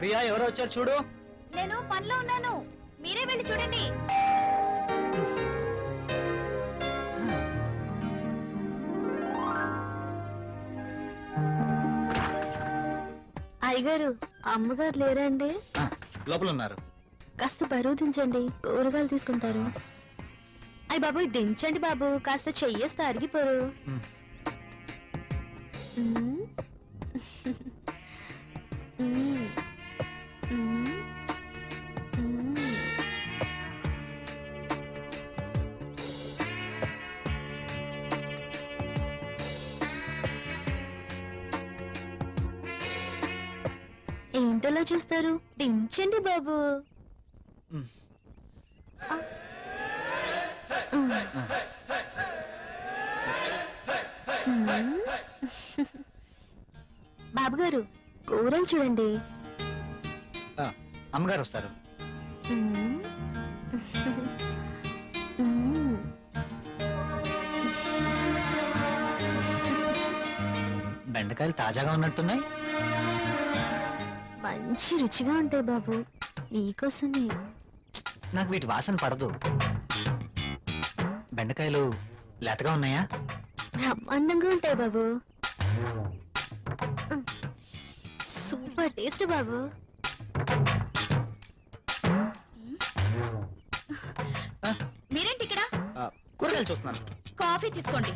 ప్రియా ఎవరో వచ్చారు చూడు. నేను పనిలో ఉన్నాను, మీరే వెళ్ళి చూడండి. అయ్యగారు అమ్మగారు లేరండి? లోపల ఉన్నారు. కాస్త బరువు దించండి, కూరగాయలు తీసుకుంటారు. అయ్య బాబు దించండి బాబు, కాస్త చెయ్యేస్తే అరిగిపోరు. ఏంటలా చూస్తారు, దించండి బాబు. బాబు గారు కూరలు చూడండి. అమ్మగారు వస్తారు. బెండకాయలు తాజాగా ఉన్నట్టున్నాయి. మంచి రుచిగా ఉంటాయి బాబు, మీకోసమే. నాకు వీటి వాసన పడదు. బెండకాయలు లేతగా ఉన్నాయా? బ్రహ్మాండంగా ఉంటాయి బాబు, సూపర్ టేస్ట్ బాబు. మీరేంటి ఇక్కడ? కూరగాయలు చూస్తున్నాను. కాఫీ తీసుకోండి.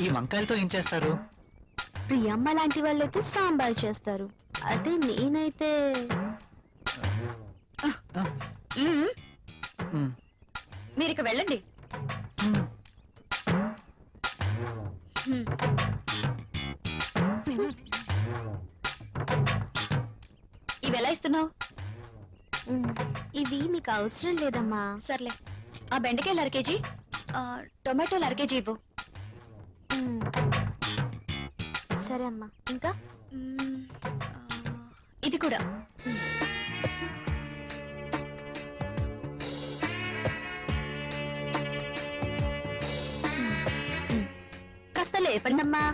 ఈ వంకాయలతో ఏం చేస్తారు? ప్రియమ్మ లాంటి వాళ్ళైతే సాంబార్ చేస్తారు, అదే నేనైతే మీరిక వెళ్ళండి. ఇవి ఎలా ఇస్తున్నావు? ఇవి మీకు అవసరం లేదమ్మా. సర్లే, ఆ బెండకాయలు 1/2 కేజీ, టొమాటోలు 1/2 కేజీ ఇవ్వు. సరే అమ్మా. ఇంకా ఇది కూడా. కాస్త లేపండి అమ్మా.